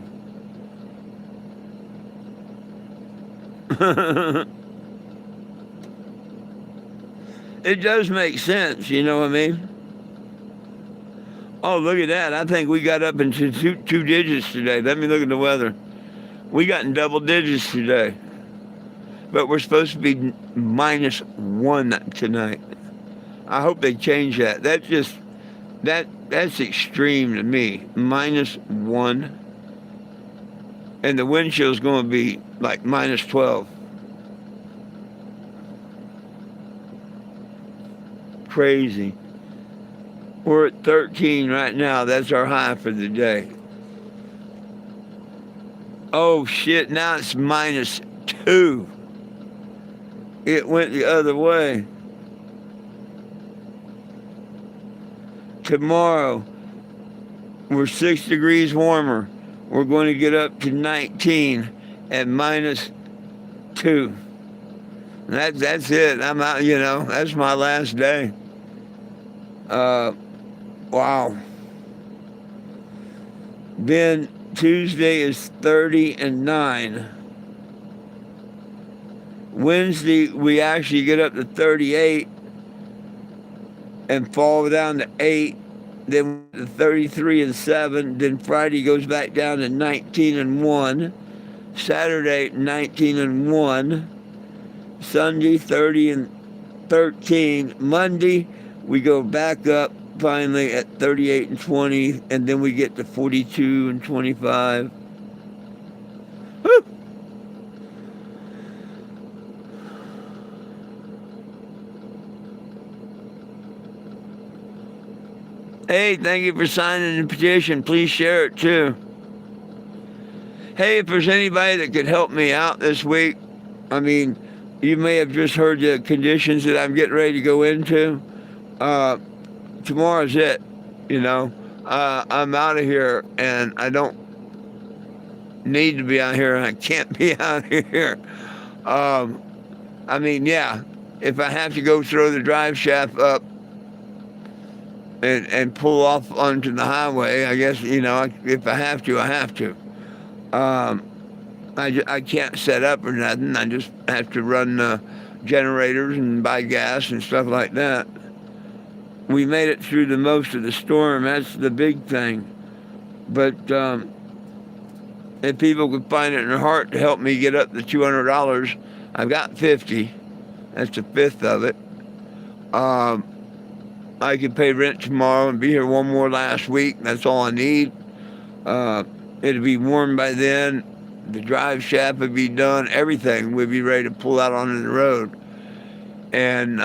It does make sense, you know what I mean? Oh, look at that. I think we got up into two digits today. Let me look at the weather. We got in double digits today. But we're supposed to be -1 tonight. I hope they change that. That's extreme to me. -1. And the wind chill is going to be like -12. Crazy. We're at 13 right now. That's our high for the day. Oh shit, now it's -2. It went the other way. Tomorrow, we're 6 degrees warmer. We're going to get up to 19 at -2. That's it. I'm out, you know, that's my last day. Wow. Then Tuesday is 30 and 9. Wednesday, we actually get up to 38 and fall down to 8. Then to 33 and 7. Then Friday goes back down to 19 and 1. Saturday, 19 and 1. Sunday, 30 and 13. Monday, we go back up finally at 38 and 20, and then we get to 42 and 25. Woo! Hey, thank you for signing the petition. Please share it too. Hey, if there's anybody that could help me out this week, I mean, you may have just heard the conditions that I'm getting ready to go into. Tomorrow's it, you know. I'm out of here, and I don't need to be out here, and I can't be out here. I mean, yeah, if I have to go throw the drive shaft up and pull off onto the highway, I guess, you know, if I have to, I have to. I can't set up or nothing. I just have to run generators and buy gas and stuff like that. We made it through the most of the storm. That's the big thing. But if people could find it in their heart to help me get up to $200, I've got 50. That's a fifth of it. I could pay rent tomorrow and be here one more last week. That's all I need. It'll be warm by then. The drive shaft would be done. Everything would be ready to pull out onto the road. And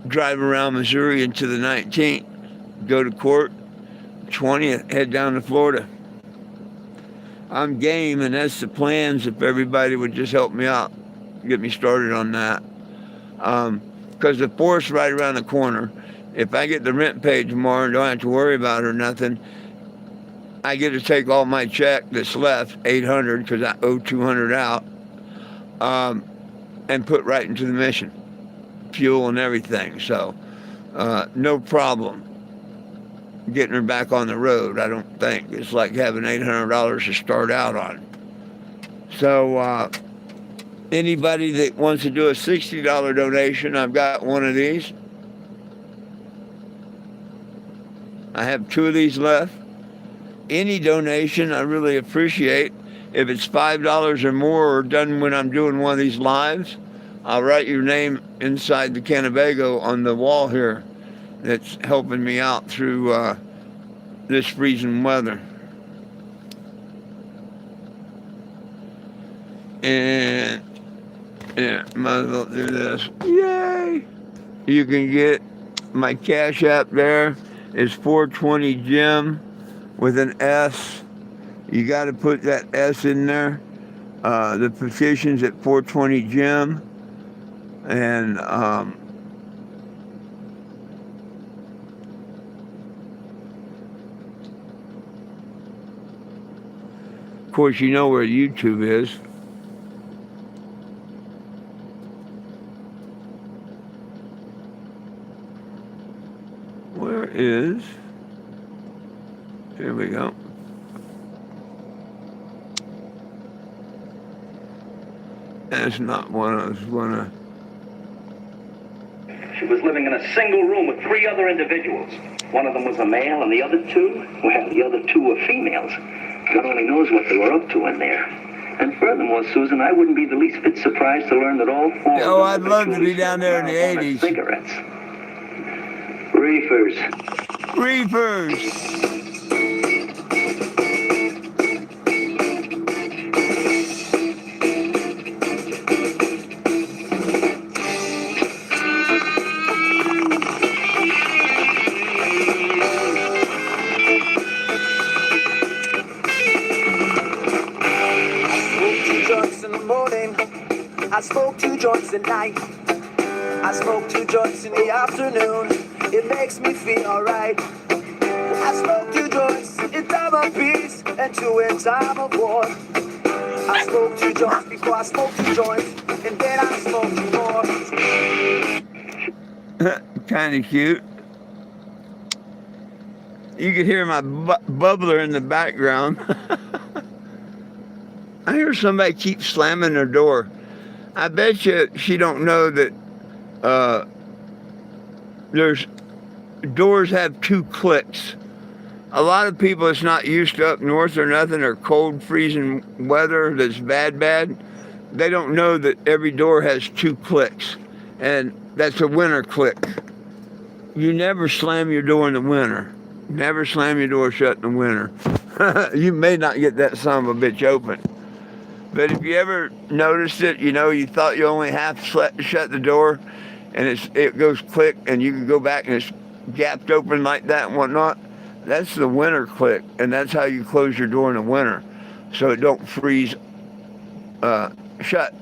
drive around Missouri into the 19th. Go to court. 20th, head down to Florida. I'm game, and that's the plans if everybody would just help me out. Get me started on that. Because the 4th's right around the corner. If I get the rent paid tomorrow and don't have to worry about it or nothing, I get to take all my check that's left, $800, because I owe $200 out, and put right into the mission. Fuel and everything. So, no problem getting her back on the road, I don't think. It's like having $800 to start out on. So, Anybody that wants to do a $60 donation, I've got one of these. I have 2 of these left. Any donation I really appreciate. If it's $5 or more or done when I'm doing one of these lives, I'll write your name inside the Kennebago on the wall here that's helping me out through this freezing weather. And yeah, might as well do this. Yay! You can get my Cash App there. It's 420 Jim with an S. You got to put that S in there. The petition's at 420 Jim. And of course, you know where YouTube is. Where is? Here we go. That's not what I was gonna. She was living in a single room with 3 other individuals. One of them was a male, and the other 2, well, the other 2 were females. God only knows what they were up to in there. And furthermore, Susan, I wouldn't be the least bit surprised to learn that all 4 Oh, of them I'd love to be down there in the marijuana 80s. cigarettes. Reefers. Reefers! I smoke 2 joints at night. I smoke 2 joints in the afternoon. It makes me feel alright. I smoke 2 joints in time of peace and 2 in time of war. I smoke 2 joints before I smoke 2 joints, and then I smoke 2 more. Kind of cute. You could hear my bubbler in the background. I hear somebody keep slamming their door. I bet you she don't know that there's doors have 2 clicks. A lot of people that's not used to up north or nothing, or cold freezing weather that's bad, they don't know that every door has 2 clicks. And that's a winter click. You never slam your door in the winter. Never slam your door shut in the winter. You may not get that son of a bitch open. But if you ever noticed it, you know, you thought you only half shut the door, and it goes click, and you can go back and it's gapped open like that and whatnot. That's the winter click, and that's how you close your door in the winter, so it don't freeze shut.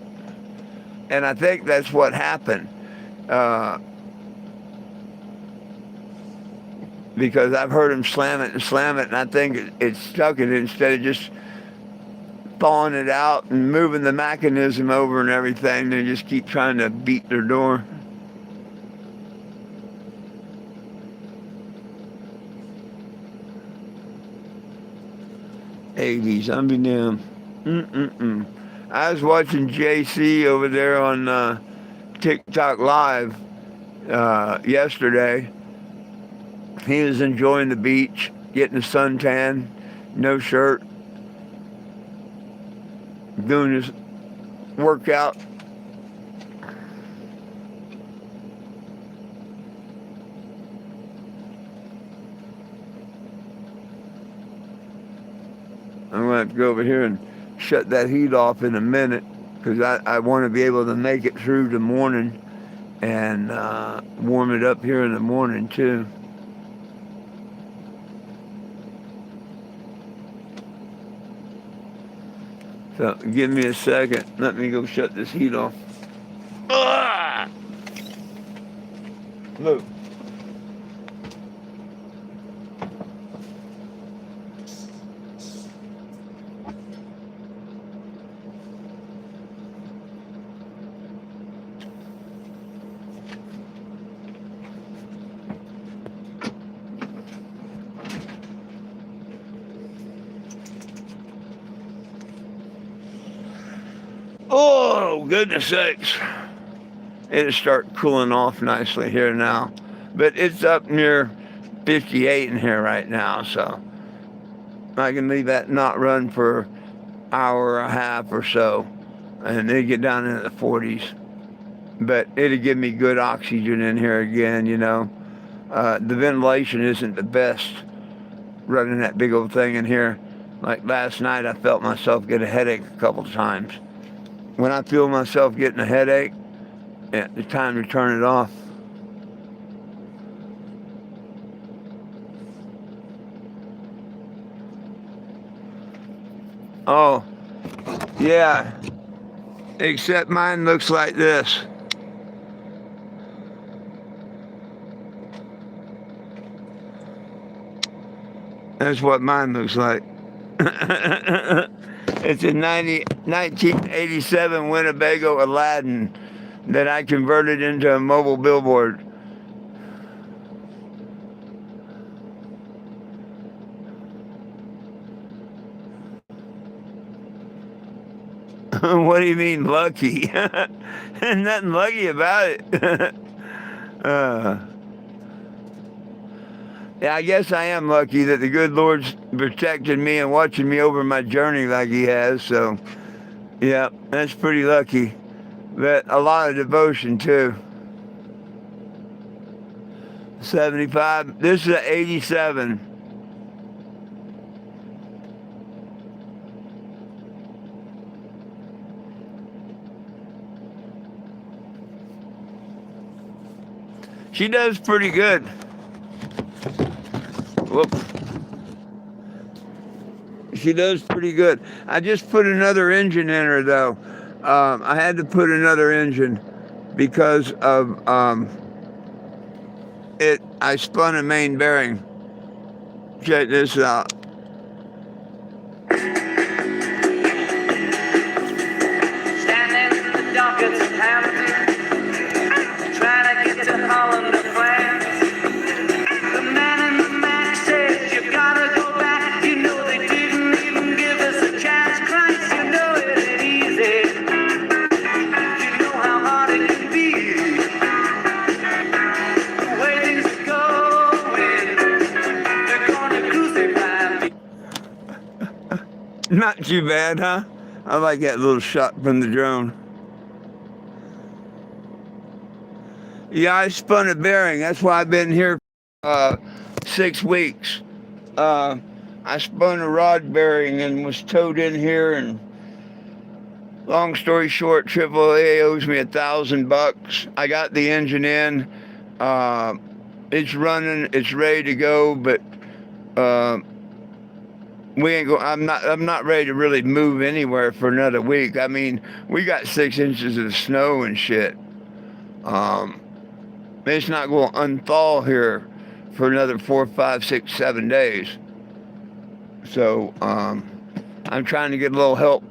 And I think that's what happened, because I've heard him slam it, and I think it stuck it instead of just thawing it out and moving the mechanism over and everything. They just keep trying to beat their door. '80s, I'm be damned. I was watching JC over there on TikTok Live yesterday. He was enjoying the beach, getting a suntan, no shirt, doing his workout. I'm going to have to go over here and shut that heat off in a minute, because I want to be able to make it through the morning and warm it up here in the morning too. So give me a second. Let me go shut this heat off. Ah! Move. Oh, Oh, goodness sakes. It'll start cooling off nicely here now. But it's up near 58 in here right now, so I can leave that not run for an hour and a half or so, and it'll get down into the 40s. But it'll give me good oxygen in here again, you know. The ventilation isn't the best running that big old thing in here. Like last night, I felt myself get a headache a couple times. When I feel myself getting a headache, it's time to turn it off. Oh, yeah. Except mine looks like this. That's what mine looks like. It's a 1987 Winnebago Aladdin that I converted into a mobile billboard. What do you mean lucky? Nothing lucky about it. Yeah, I guess I am lucky that the good Lord's protected me and watching me over my journey like he has. So, yeah, that's pretty lucky. But a lot of devotion, too. 75. This is an 87. She does pretty good. Whoop. She does pretty good. I just put another engine in her, though. I had to put another engine because of I spun a main bearing. Check this out. Standing in the dockets of Hampton, trying to get to Holland or France. The man in the Mac says you gotta go back. You know they didn't even give us a chance. Christ, you know it ain't easy. You know how hard it can be. The way things are going, they're gonna crucify me. Not too bad, huh? I like that little shot from the drone. Yeah, I spun a bearing. That's why I've been here 6 weeks. I spun a rod bearing and was towed in here. And long story short, AAA owes me $1,000. I got the engine in. It's running. It's ready to go. But we ain't go. I'm not ready to really move anywhere for another week. I mean, we got 6 inches of snow and shit. It's not going to unthaw here for another 4, 5, 6, 7 days. So I'm trying to get a little help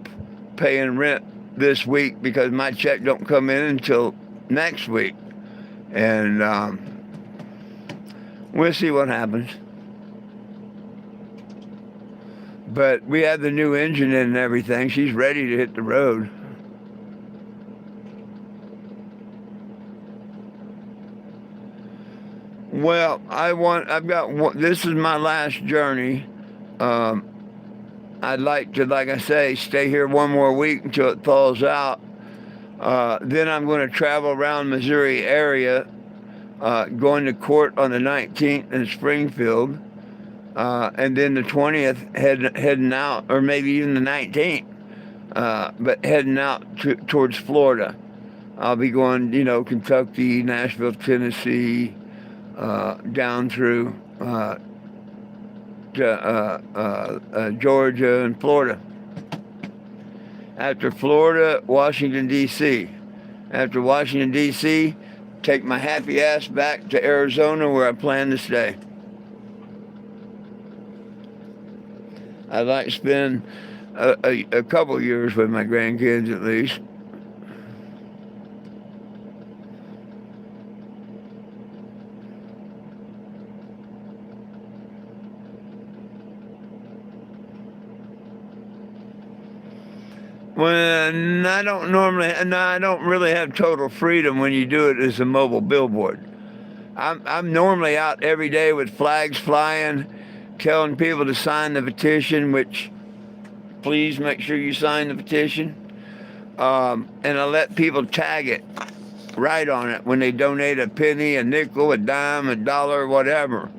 paying rent this week because my check don't come in until next week, and we'll see what happens. But we have the new engine in and everything. She's ready to hit the road. Well, this is my last journey. I'd like to, like I say, stay here one more week until it thaws out. Then I'm going to travel around Missouri area, going to court on the 19th in Springfield. And then the 20th heading out, or maybe even the 19th, but heading out towards Florida. I'll be going, Kentucky, Nashville, Tennessee, down through to Georgia and Florida. After Florida, Washington, D.C. After Washington, D.C., take my happy ass back to Arizona where I plan to stay. I'd like to spend a couple years with my grandkids at least. When I don't normally, no, I don't really have total freedom when you do it as a mobile billboard. I'm normally out every day with flags flying, telling people to sign the petition, which please make sure you sign the petition. And I let people tag it, write on it when they donate a penny, a nickel, a dime, a dollar, whatever.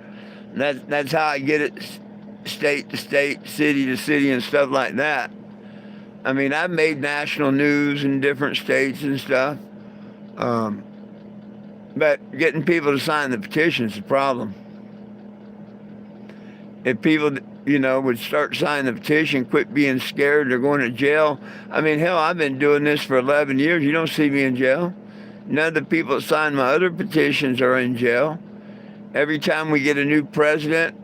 That's how I get it state to state, city to city, and stuff like that. I mean, I've made national news in different states and stuff. But getting people to sign the petition is the problem. If people, would start signing the petition, quit being scared they're going to jail. I mean, hell, I've been doing this for 11 years. You don't see me in jail. None of the people that signed my other petitions are in jail. Every time we get a new president,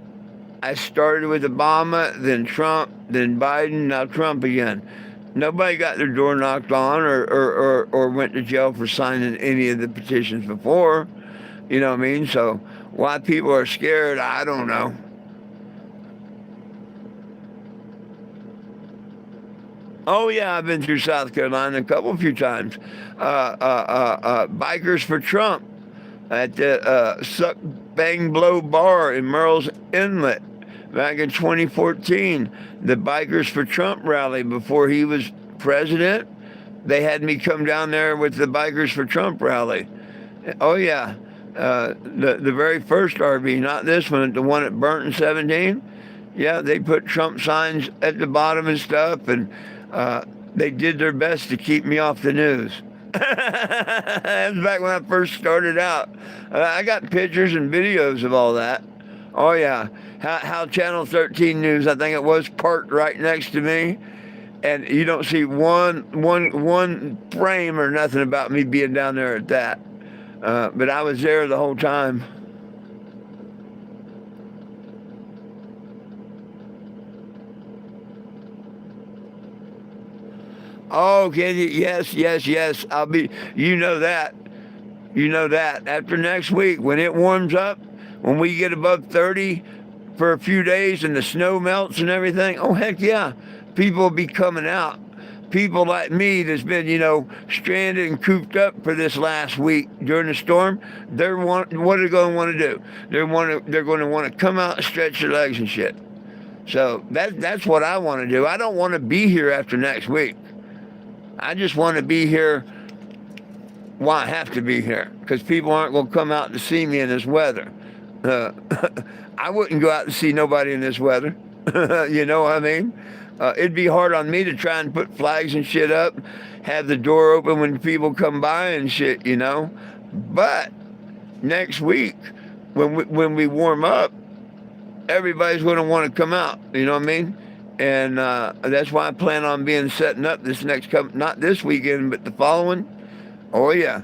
I started with Obama, then Trump, then Biden, now Trump again. Nobody got their door knocked on or went to jail for signing any of the petitions before. You know what I mean? So why people are scared, I don't know. Oh, yeah, I've been through South Carolina a few times. Bikers for Trump at the Suck Bang Blow Bar in Merle's Inlet back in 2014. The Bikers for Trump rally before he was president. They had me come down there with the Bikers for Trump rally. Oh, yeah. The very first RV, not this one, the one that burnt in 17. Yeah, they put Trump signs at the bottom and stuff, and they did their best to keep me off the news. That was back when I first started out. I got pictures and videos of all that. Oh, yeah. How Channel 13 News, I think it was, parked right next to me. And you don't see one frame or nothing about me being down there at that. But I was there the whole time. Oh, can you? Yes. I'll be, that. After next week, when it warms up, when we get above 30 for a few days and the snow melts and everything, oh, heck yeah. People will be coming out. People like me that's been, stranded and cooped up for this last week during the storm, what are they going to want to do? They're going to want to come out and stretch their legs and shit. So that's what I want to do. I don't want to be here after next week. I just want to be here while I have to be here, because people aren't going to come out to see me in this weather. I wouldn't go out to see nobody in this weather. You know what I mean? It'd be hard on me to try and put flags and shit up, have the door open when people come by and shit, But next week, when we warm up, everybody's going to want to come out. You know what I mean? And that's why I plan on setting up this not this weekend, but the following. Oh yeah.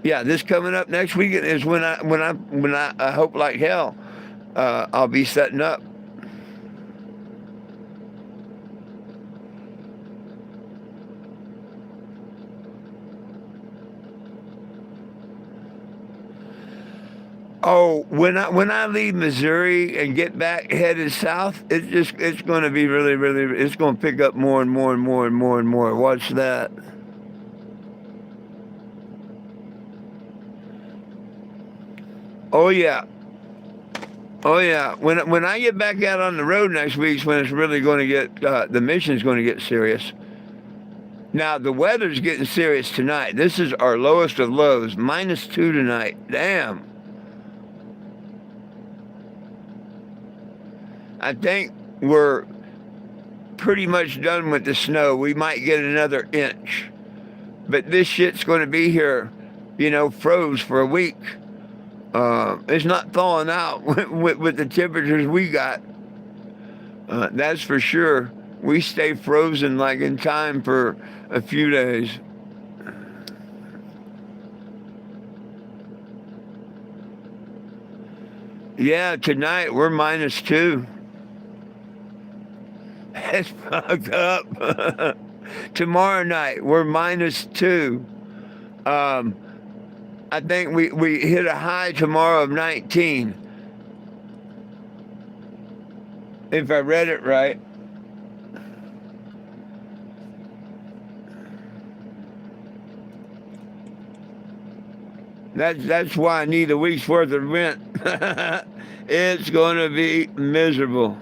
Yeah, this coming up next weekend is when I hope like hell I'll be setting up. Oh, when I leave Missouri and get back headed south, it's going to be really, really, it's going to pick up more and more and more and more and more. Watch that. Oh yeah. Oh yeah. When I get back out on the road next week is when it's really going to get the mission's going to get serious. Now the weather's getting serious tonight. This is our lowest of lows, -2 tonight. Damn. I think we're pretty much done with the snow. We might get another inch. But this shit's going to be here, froze for a week. It's not thawing out with the temperatures we got. That's for sure. We stay frozen like in time for a few days. Yeah, tonight we're -2. It's fucked up. Tomorrow night, we're -2. I think we hit a high tomorrow of 19. If I read it right. That's why I need a week's worth of rent. It's going to be miserable.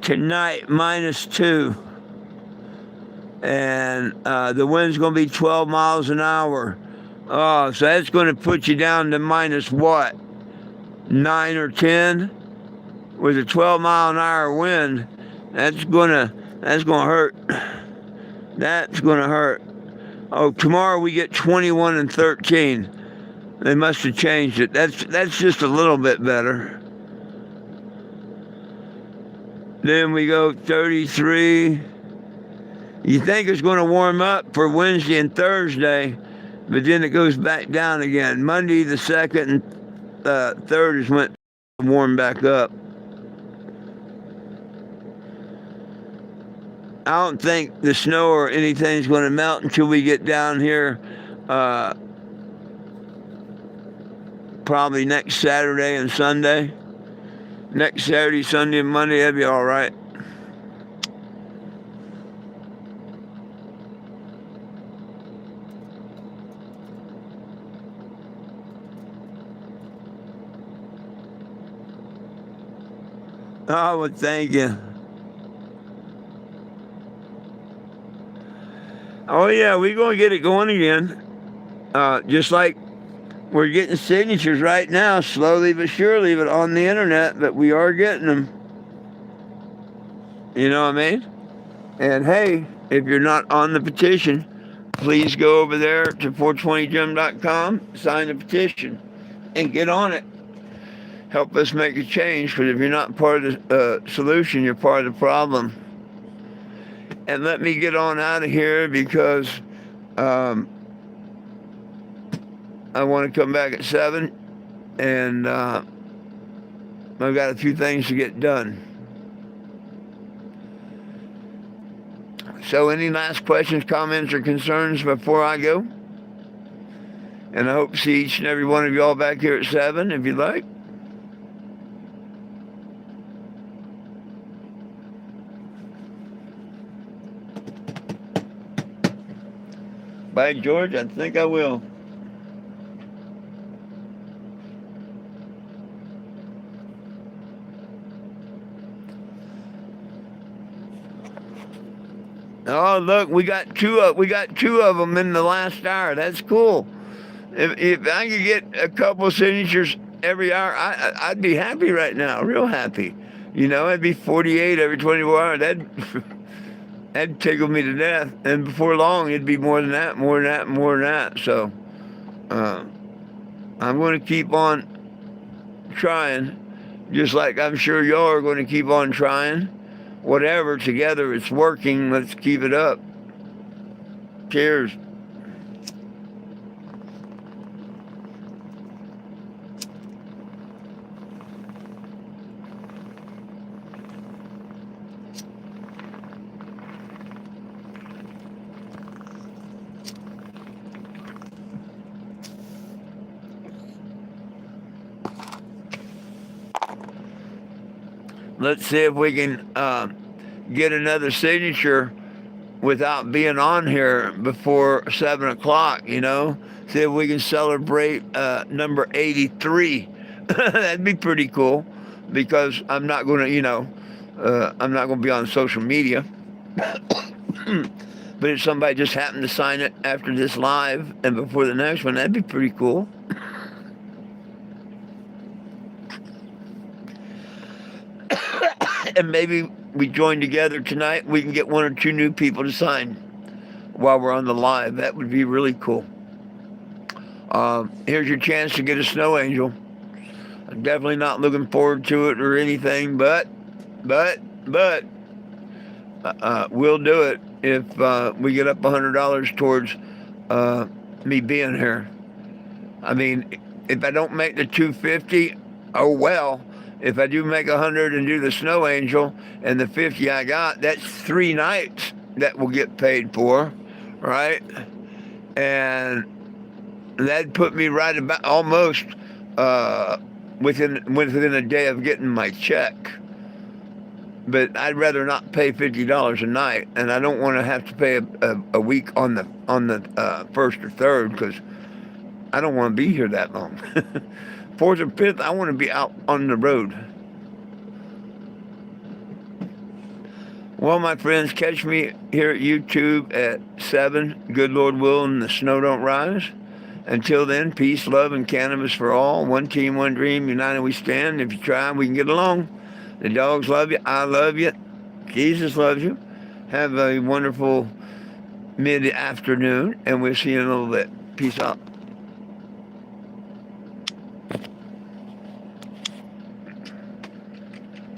Tonight, -2. And the wind's going to be 12 miles an hour. Oh, so that's going to put you down to minus what? 9 or 10? With a 12-mile-an-hour wind, that's gonna hurt. That's gonna hurt. Oh, tomorrow we get 21 and 13. They must have changed it. That's just a little bit better. Then we go 33. You think it's going to warm up for Wednesday and Thursday, but then it goes back down again. Monday the 2nd and 3rd is when it warm back up. I don't think the snow or anything's going to melt until we get down here probably next Saturday and Sunday. Next Saturday, Sunday, and Monday, that'd be all right. Oh, well, thank you. Oh, yeah, we're going to get it going again. Just like we're getting signatures right now, slowly but surely, but on the internet, but we are getting them. You know what I mean? And hey, if you're not on the petition, please go over there to 420jim.com, sign the petition, and get on it. Help us make a change, because if you're not part of the solution, you're part of the problem. And let me get on out of here, because I want to come back at 7, and I've got a few things to get done. So any last questions, comments, or concerns before I go? And I hope to see each and every one of you all back here at 7, if you'd like. By George, I think I will. Oh, look, we got two of them in the last hour. That's cool. If I could get a couple of signatures every hour, I'd be happy right now, real happy. You know, it'd be 48 every 24 hours. That'd tickle me to death. And before long, it'd be more than that, more than that, more than that. So I'm going to keep on trying, just like I'm sure y'all are going to keep on trying. Whatever, together it's working. Let's keep it up. Cheers. Let's see if we can get another signature without being on here before 7 o'clock, you know? See if we can celebrate number 83. That'd be pretty cool, because I'm not going to, you know, I'm not going to be on social media. But if somebody just happened to sign it after this live and before the next one, that'd be pretty cool. And maybe we join together tonight. We can get 1 or 2 new people to sign while we're on the live. That would be really cool. Here's your chance to get a snow angel. I'm definitely not looking forward to it or anything, but we'll do it if we get up $100 towards me being here. I mean, if I don't make the 250, oh well. If I do make 100 and do the snow angel and the 50 I got, that's 3 nights that will get paid for, right? And that put me right about almost within a day of getting my check. But I'd rather not pay $50 a night, and I don't want to have to pay a week on the first or third, because I don't want to be here that long. Fourth or fifth, I want to be out on the road. Well, my friends, catch me here at YouTube at 7, good Lord willing, the snow don't rise. Until then, peace, love, and cannabis for all. One team, one dream, united we stand. If you try, we can get along. The dogs love you. I love you. Jesus loves you. Have a wonderful mid-afternoon, and we'll see you in a little bit. Peace out.